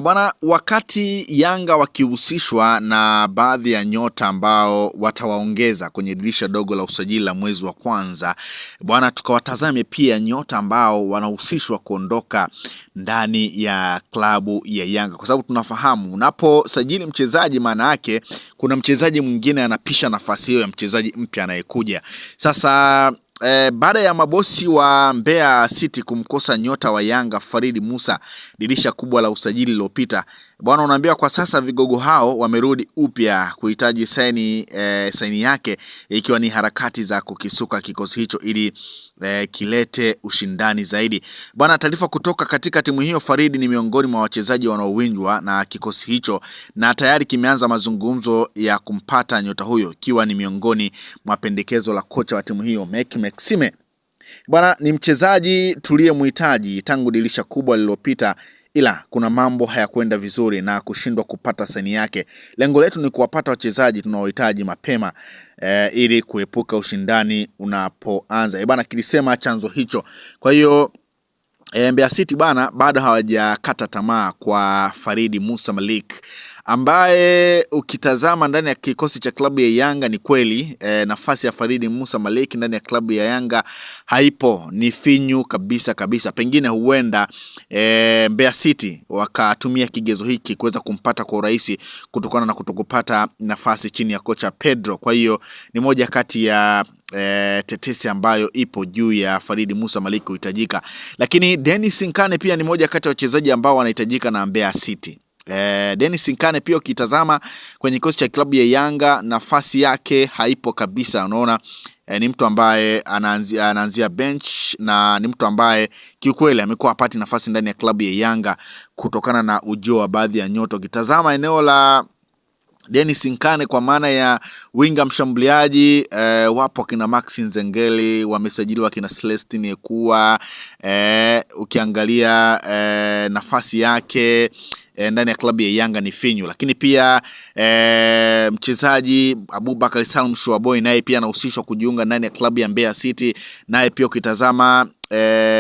Bwana, wakati Yanga wakihusishwa na baadhi ya nyota ambao watawaongeza kwenye dirisha dogo la usajili la mwezi wa kwanza, bwana, tukawatazame pia nyota ambao wanahusishwa kuondoka ndani ya klabu ya Yanga, kwa sababu tunafahamu unaposajili mchezaji maana yake kuna mchezaji mwingine anapisha nafasi hiyo ya mchezaji mpya anayekuja. Sasa baada ya mabosi wa Mbeya City kumkosa nyota wa Yanga Farid Musa dirisha kubwa la usajili lililopita, bwana, unaambiwa kwa sasa vigogo hao wamerudi upya kuhitaji saini yake, ikiwa ni harakati za kukisuka kikosi hicho ili kilete ushindani zaidi. Bwana, taarifa kutoka katika timu hiyo, Farid ni miongoni mwa wachezaji wanaowindwa na kikosi hicho na tayari kimeanza mazungumzo ya kumpata nyota huyo, ikiwa ni miongoni mwa pendekezo la kocha wa timu hiyo Meck Maxime. Bwana, ni mchezaji tuliyemhitaji tangu dirisha kubwa lililopita, ila kuna mambo hayakwenda vizuri na kushindwa kupata saini yake. Lengo letu ni kuwapata wachezaji tunaohitaji mapema ili kuepuka ushindani unapoanza. Bwana, kilisema chanzo hicho. Kwa hiyo Mbeya City bana bado hawajakata tamaa kwa Farid Musa Malik, ambaye ukitazama ndani ya kikosi cha klabu ya Yanga ni kweli nafasi ya Farid Musa Malik ndani ya klabu ya Yanga haipo, ni finyu kabisa. Pengine huenda Mbeya City wakatumia kigezo hiki kuweza kumpata kwa urahisi kutokana na kutokupata nafasi chini ya kocha Pedro. Kwa hiyo ni moja kati ya tetesi ambayo ipo juu ya Farid Musa Malik kuhitajika, lakini Dennis Nkane pia ni moja kati ya wachezaji ambao wanahitajika na Mbeya City. Dennis Nkane pia ukitazama kwenye kikosi cha klabu ya Yanga nafasi yake haipo kabisa. Unaona ni mtu ambaye anaanzia bench na ni mtu ambaye kiukweli amekuwa hapati nafasi ndani ya klabu ya Yanga kutokana na ujio wa baadhi ya nyota. Ukitazama eneo la Dennis Nkane kwa maana ya winga mshambuliaji, wapo kina Maxi Nzengeli, wamesajiliwa kina Celestine Ekua. Ukiangalia nafasi yake ndani ya klabu ya Yanga ni finyu, lakini pia mchezaji Abubakar Salum Shuaboy naye pia anahusishwa kujiunga ndani ya klabu ya Mbeya City, naye pia ukitazama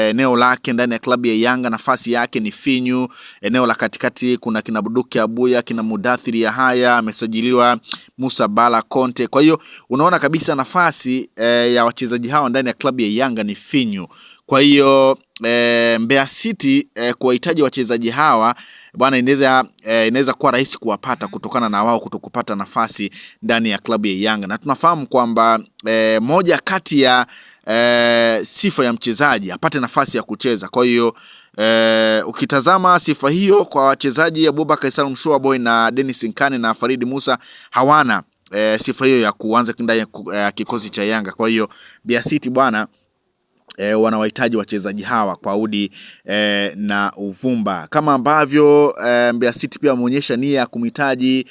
eneo lake ndani ya klabu ya Yanga nafasi yake ni finyu. Eneo la katikati kuna kina Buduki Abuya, kina Mudathiri Yahaya, amesajiliwa Musa Bala Conte. Kwa hiyo unaona kabisa nafasi ya wachezaji hao ndani ya klabu ya Yanga ni finyu. Kwa hiyo Mbeya City kuwahitaji wachezaji hawa bwana, inaweza kuwa rahisi kuwapata kutokana na wao kutokupata nafasi ndani ya klabu ya Yanga, na tunafahamu kwamba moja kati ya sifa ya mchezaji apate nafasi ya kucheza. Kwa hiyo ukitazama sifa hiyo kwa wachezaji Abubakar Salum Shuaboy na Dennis Nkane na Farid Musa hawana sifa hiyo ya kuanza ndani ya kikosi cha Yanga. Kwa hiyo Mbeya City bwana wanawahitaji wachezaji hawa kwa udi na uvumba, kama ambavyo Mbeya City pia wameonyesha nia ya kumhitaji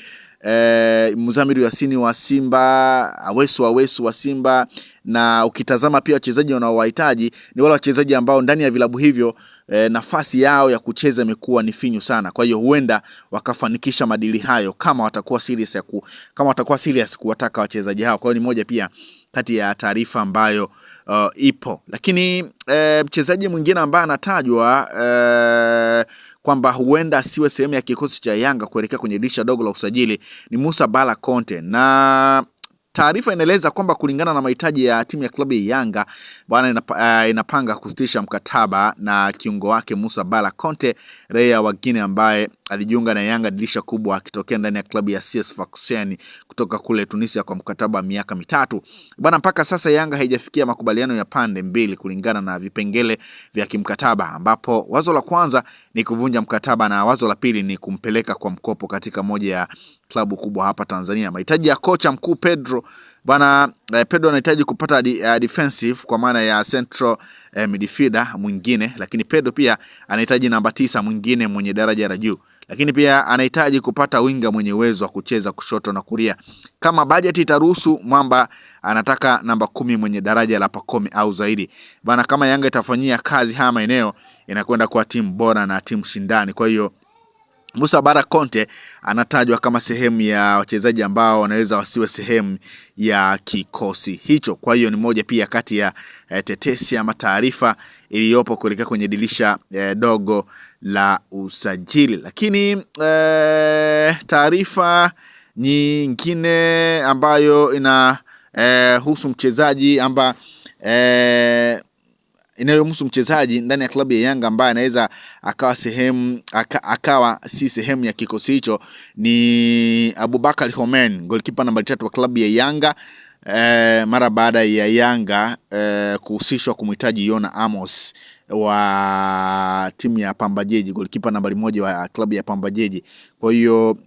Muzamiru Yasini wa Simba, Awesu wa Simba. Na ukitazama pia wachezaji wanaowahitaji ni wale wachezaji ambao ndani ya vilabu hivyo nafasi yao ya kucheza imekuwa ni finyu sana. Kwa hiyo huenda wakafanikisha madili hayo kama watakuwa serious kuwataka wachezaji hao. Kwa hiyo ni moja pia kati ya taarifa ambayo ipo, lakini mchezaji mwingine ambaye anatajwa kwamba huenda asiwe sehemu ya kikosi cha Yanga kuelekea kwenye dirisha dogo la usajili ni Musa Bala Conte, na taarifa inaeleza kwamba kulingana na mahitaji ya timu ya klabu ya Yanga bwana, inapanga kusitisha mkataba na kiungo wake Musa Bala Conte, raia wa Guinea ambaye alijiunga na Yanga dirisha kubwa akitokea ndani ya klabu ya CS Sfaxien kutoka kule Tunisia kwa mkataba miaka 3. Bwana, mpaka sasa Yanga haijafikia makubaliano ya pande mbili kulingana na vipengele vya kimkataba, ambapo wazo la kwanza ni kuvunja mkataba na wazo la pili ni kumpeleka kwa mkopo katika moja ya klabu kubwa hapa Tanzania. Mahitaji ya kocha mkuu Pedro bana, Pedro anahitaji kupata defensive kwa maana ya central midfielder mwingine, lakini Pedro pia anahitaji namba 9 mwingine mwenye daraja la juu, lakini pia anahitaji kupata winga mwenye uwezo wa kucheza kushoto na kulia. Kama budget itaruhusu, Mwamba anataka namba 10 mwenye daraja la Pacome au zaidi. Bana, kama Yanga itafanyia kazi haya maeneo inakwenda kuwa timu bora na timu shindani. Kwa hiyo Musa Bala Conte anatajwa kama sehemu ya wachezaji ambao wanaweza wasiwe sehemu ya kikosi hicho. Kwa hiyo ni moja pia kati ya tetesi ama taarifa iliyopo kuelekea kwenye dirisha dogo la usajili. Lakini taarifa nyingine ambayo husu mchezaji inayomhusu mchezaji ndani ya klabu ya Yanga ambaye anaweza akawa si sehemu ya kikosi hicho ni Aboubakar Homen, goalkeeper namba 3 wa klabu ya Yanga. Mara baada ya Yanga kuhusishwa kumhitaji Yona Amos wa timu ya Pamba Jiji, goalkeeper nambari 1 wa klabu ya Pamba Jiji. Kwa hiyo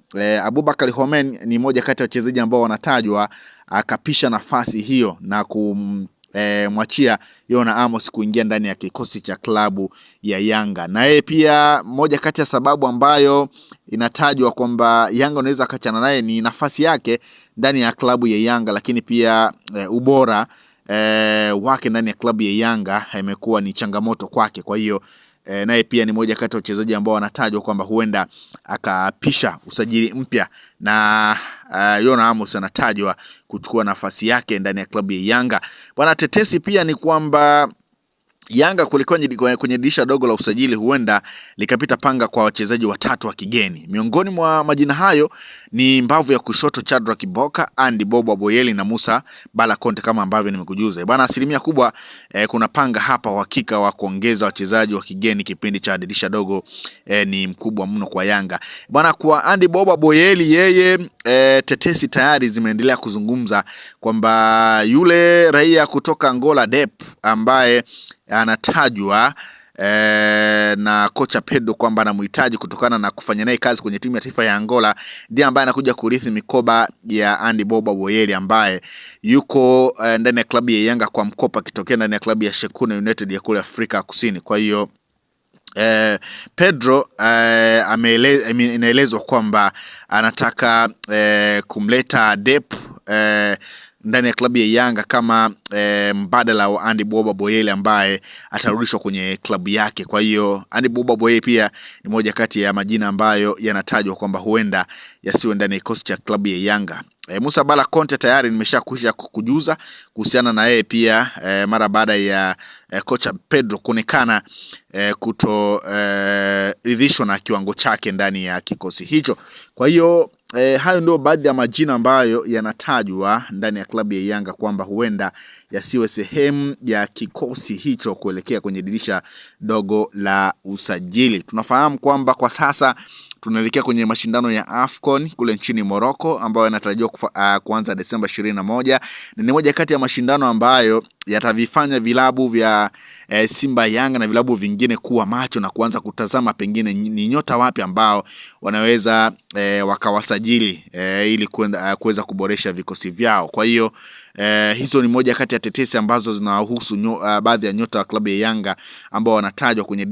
Aboubakar Homen ni moja kati ya wachezaji ambao wanatajwa akapisha nafasi hiyo na mwachia Yona Amos kuingia ndani ya kikosi cha klabu ya Yanga. Na yeye pia moja kati ya sababu ambayo inatajwa kwamba Yanga unaweza akachana naye ni nafasi yake ndani ya klabu ya Yanga, lakini pia ubora wake ndani ya klabu ya Yanga imekuwa ni changamoto kwake. Kwa hiyo naye pia ni moja kati ya wachezaji ambao wanatajwa kwamba huenda akapisha usajili mpya, na Yona Amos anatajwa kuchukua nafasi yake ndani ya klabu ya Yanga. Bwana, tetesi pia ni kwamba Yanga kwenye dirisha dogo la usajili huenda likapita panga kwa wachezaji 3 wa kigeni. Miongoni mwa majina hayo ni mbavu ya kushoto Chadra Kiboka, Andy Bobo Boyeli na Musa Bala Conte kama ambavyo nimekujuza. Bwana, asilimia kubwa kuna panga hapa, uhakika wa kuongeza wachezaji wa kigeni kipindi cha dirisha dogo ni mkubwa mno kwa Yanga. Bwana, kwa Andy Bobo Boyeli, yeye tetesi tayari zimeendelea kuzungumza kwamba yule raia kutoka Angola Dep ambaye anatajwa na kocha Pedro kwamba anamhitaji kutokana na kufanya naye kazi kwenye timu ya taifa ya Angola, ndiye ambaye anakuja kurithi mikoba ya Andy Bobo Boyeli ambaye yuko ndani ya klabu ya Yanga kwa mkopo akitokea ndani ya klabu ya Shekuna United ya kule Afrika Kusini. Kwa hiyo Pedro inaelezwa kwamba anataka kumleta Dep ndani ya klabu ya Yanga kama mbadala wa Andy Bobo Boyeli ambaye atarudishwa kwenye klabu yake. Kwa hiyo Andy Bobo Boyeli pia ni moja kati ya majina ambayo yanatajwa kwamba huenda yasiwe ndani ya kikosi cha klabu ya Yanga. Musa Bala Conte tayari nimeshakwisha kukujuza kuhusiana na yeye pia mara baada ya kocha Pedro kuonekana ridhishwa na kiwango chake ndani ya kikosi hicho. Kwa hiyo hayo ndio baadhi ya majina ambayo yanatajwa ndani ya klabu ya Yanga kwamba huenda yasiwe sehemu ya kikosi hicho kuelekea kwenye dirisha dogo la usajili. Tunafahamu kwamba kwa sasa tunaelekea kwenye mashindano ya AFCON kule nchini Morocco ambayo yanatarajiwa kuanza Desemba 21. Ni moja kati ya mashindano ambayo yatavifanya vilabu vya Simba, Yanga na vilabu vingine kuwa macho na kuanza kutazama pengine ni nyota wapi ambao wanaweza wakawasajili ili kuweza kuboresha vikosi vyao. Kwa hiyo hizo ni moja kati ya tetesi ambazo zinahusu baadhi ya nyota wa klabu ya Yanga ambao wanatajwa kwenye